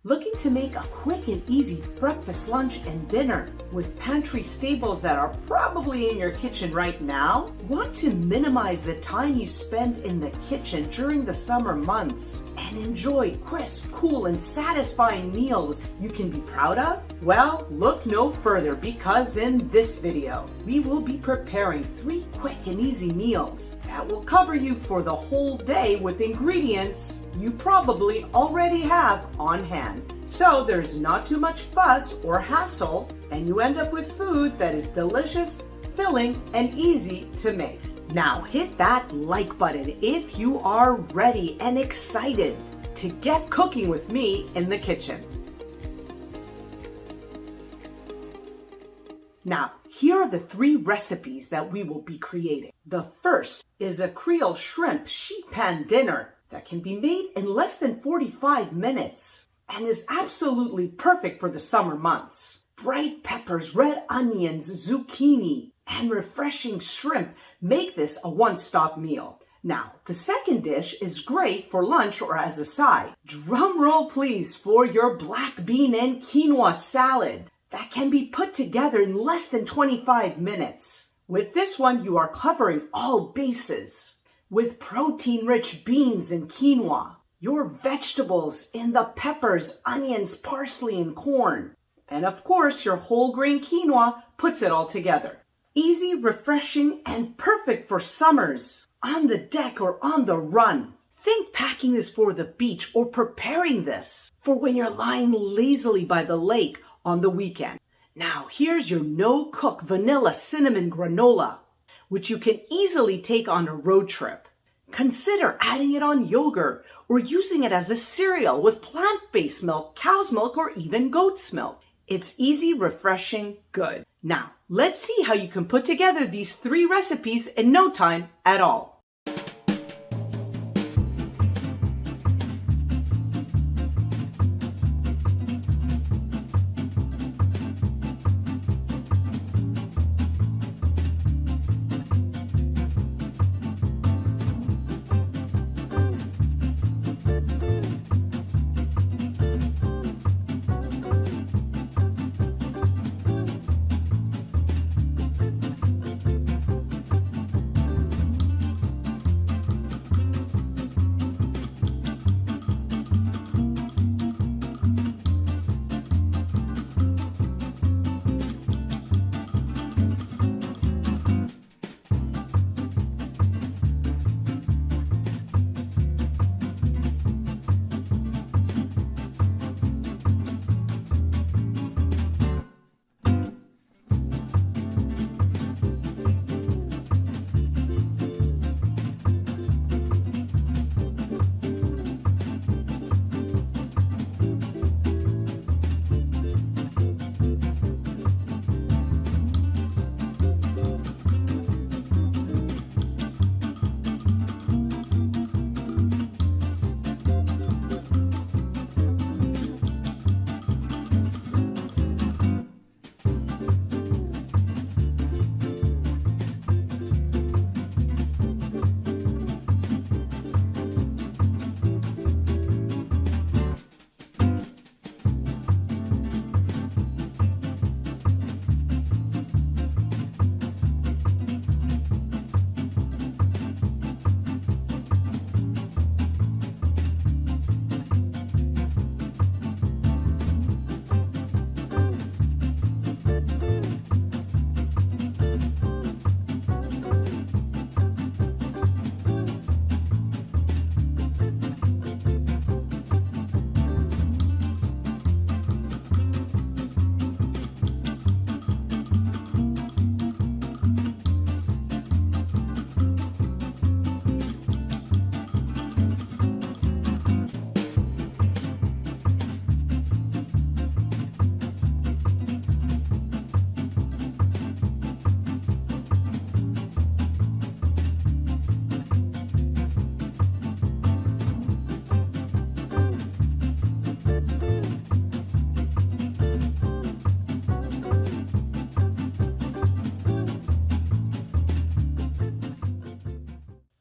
Looking to make a quick and easy breakfast, lunch, and dinner with pantry staples that are probably in your kitchen right now? Want to minimize the time you spend in the kitchen during the summer months and enjoy crisp, cool, and satisfying meals you can be proud of? Well, look no further because in this video, we will be preparing 3 quick and easy meals that will cover you for the whole day with ingredients you probably already have on hand. So there's not too much fuss or hassle, and you end up with food that is delicious, filling, and easy to make. Now hit that like button if you are ready and excited to get cooking with me in the kitchen. Now, here are the 3 recipes that we will be creating. The first is a Creole shrimp sheet pan dinner that can be made in less than 45 minutes and is absolutely perfect for the summer months. Bright peppers, red onions, zucchini, and refreshing shrimp make this a one-stop meal. Now, the second dish is great for lunch or as a side. Drum roll please for your black bean and quinoa salad that can be put together in less than 25 minutes. With this one, you are covering all bases. With protein-rich beans and quinoa, your vegetables in the peppers, onions, parsley, and corn. And of course, your whole grain quinoa puts it all together. Easy, refreshing, and perfect for summers, on the deck or on the run. Think packing this for the beach or preparing this for when you're lying lazily by the lake on the weekend. Now, here's your No-Cook Vanilla Cinnamon Granola, which you can easily take on a road trip. Consider adding it on yogurt or using it as a cereal with plant-based milk, cow's milk, or even goat's milk. It's easy, refreshing, good. Now, let's see how you can put together these 3 recipes in no time at all.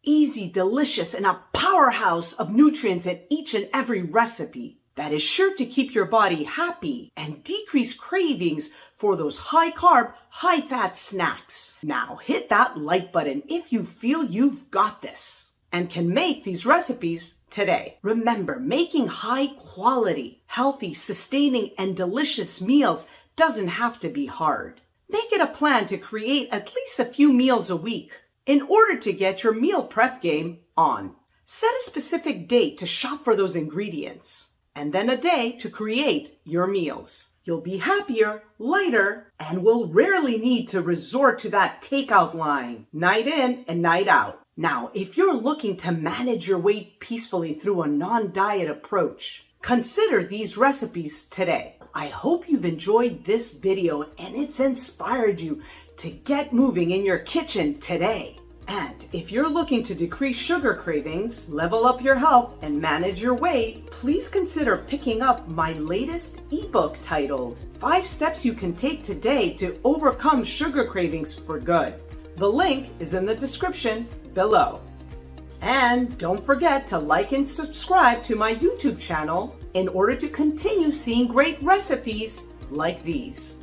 Easy, delicious, and a powerhouse of nutrients in each and every recipe. that is sure to keep your body happy and decrease cravings for those high-carb, high-fat snacks. Now hit that like button if you feel you've got this and can make these recipes today. Remember, making high-quality, healthy, sustaining, and delicious meals doesn't have to be hard. Make it a plan to create at least a few meals a week in order to get your meal prep game on. Set a specific date to shop for those ingredients, and then a day to create your meals. You'll be happier, lighter, and will rarely need to resort to that takeout line, night in and night out. Now, if you're looking to manage your weight peacefully through a non-diet approach, consider these recipes today. I hope you've enjoyed this video and it's inspired you to get moving in your kitchen today. And if you're looking to decrease sugar cravings, level up your health, and manage your weight, please consider picking up my latest ebook titled 5 Steps You Can Take Today to Overcome Sugar Cravings for Good. The link is in the description below. And don't forget to like and subscribe to my YouTube channel in order to continue seeing great recipes like these.